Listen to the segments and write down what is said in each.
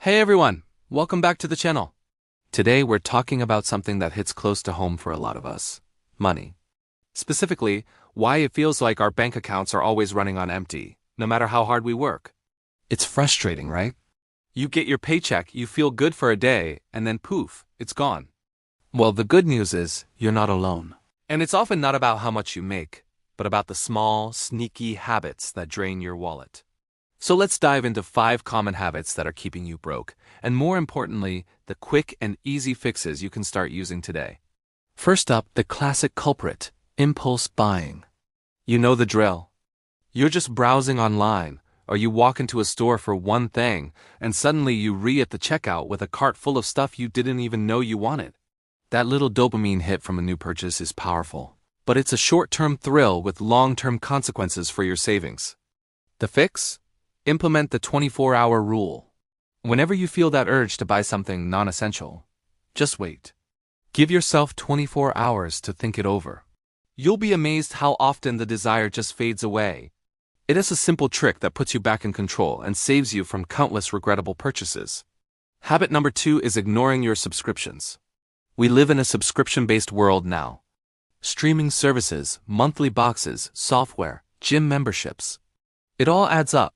Hey everyone, welcome back to the channel. Today we're talking about something that hits close to home for a lot of us: money. Specifically, why it feels like our bank accounts are always running on empty, no matter how hard we work. It's frustrating, right? You get your paycheck, you feel good for a day, and then poof, it's gone. Well, the good news is, you're not alone. And it's often not about how much you make, but about the small, sneaky habits that drain your wallet. So let's dive into 5 common habits that are keeping you broke, and more importantly, the quick and easy fixes you can start using today. First up, the classic culprit: impulse buying. You know the drill. You're just browsing online, or you walk into a store for one thing, and suddenly you re at the checkout with a cart full of stuff you didn't even know you wanted. That little dopamine hit from a new purchase is powerful, but it's a short-term thrill with long-term consequences for your savings. The fix? Implement the 24-hour rule. Whenever you feel that urge to buy something non-essential, just wait. Give yourself 24 hours to think it over. You'll be amazed how often the desire just fades away. It is a simple trick that puts you back in control and saves you from countless regrettable purchases. Habit number 2 is ignoring your subscriptions. We live in a subscription-based world now. Streaming services, monthly boxes, software, gym memberships. It all adds up.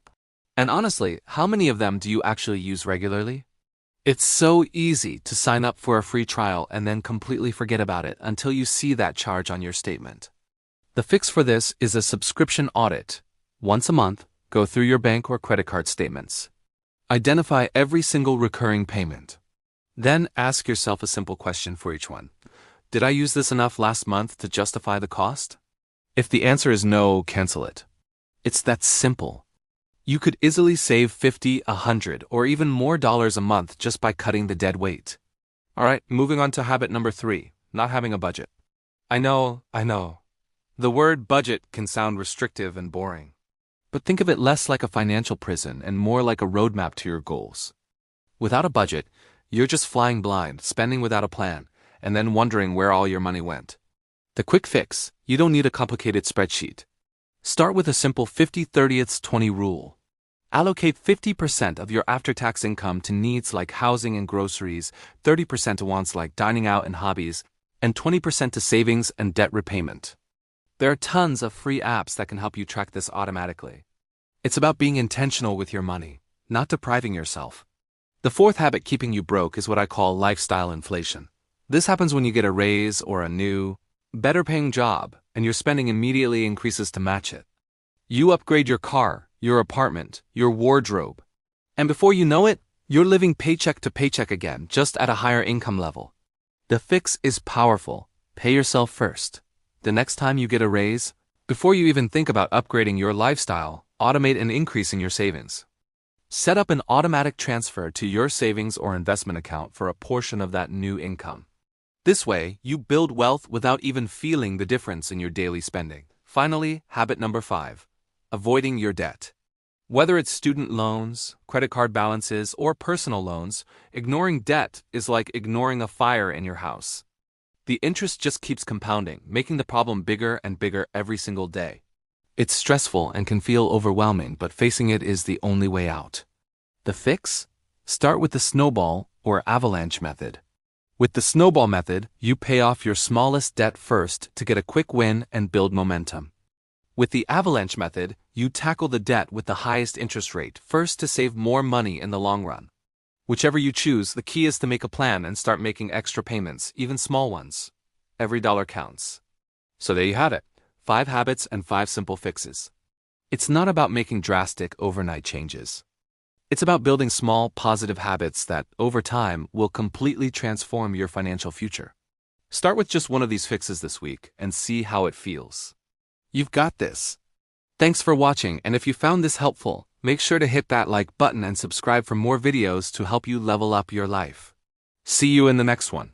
And honestly, how many of them do you actually use regularly? It's so easy to sign up for a free trial and then completely forget about it until you see that charge on your statement. The fix for this is a subscription audit. Once a month, go through your bank or credit card statements. Identify every single recurring payment. Then ask yourself a simple question for each one. Did I use this enough last month to justify the cost? If the answer is no, cancel it. It's that simple. You could easily save $50, $100, or even more dollars a month just by cutting the dead weight. Alright, moving on to habit number 3, not having a budget. I know. The word budget can sound restrictive and boring. But think of it less like a financial prison and more like a roadmap to your goals. Without a budget, you're just flying blind, spending without a plan, and then wondering where all your money went. The quick fix: you don't need a complicated spreadsheet. Start with a simple 50-30-20 rule. Allocate 50% of your after-tax income to needs like housing and groceries, 30% to wants like dining out and hobbies, and 20% to savings and debt repayment. There are tons of free apps that can help you track this automatically. It's about being intentional with your money, not depriving yourself. The 4th habit keeping you broke is what I call lifestyle inflation. This happens when you get a raise or a new, better-paying job, and your spending immediately increases to match it. You upgrade your car, your apartment, your wardrobe, and before you know it, you're living paycheck to paycheck again, just at a higher income level. The fix is powerful. Pay yourself first. The next time you get a raise, before you even think about upgrading your lifestyle, automate an increase in your savings. Set up an automatic transfer to your savings or investment account for a portion of that new income. This way, you build wealth without even feeling the difference in your daily spending. Finally, habit number 5, avoiding your debt. Whether it's student loans, credit card balances, or personal loans, ignoring debt is like ignoring a fire in your house. The interest just keeps compounding, making the problem bigger and bigger every single day. It's stressful and can feel overwhelming, but facing it is the only way out. The fix? Start with the snowball or avalanche method. With the snowball method, you pay off your smallest debt first to get a quick win and build momentum. With the avalanche method, you tackle the debt with the highest interest rate first to save more money in the long run. Whichever you choose, the key is to make a plan and start making extra payments, even small ones. Every dollar counts. So there you have it, 5 habits and 5 simple fixes. It's not about making drastic overnight changes. It's about building small, positive habits that, over time, will completely transform your financial future. Start with just one of these fixes this week and see how it feels. You've got this. Thanks for watching, and if you found this helpful, make sure to hit that like button and subscribe for more videos to help you level up your life. See you in the next one.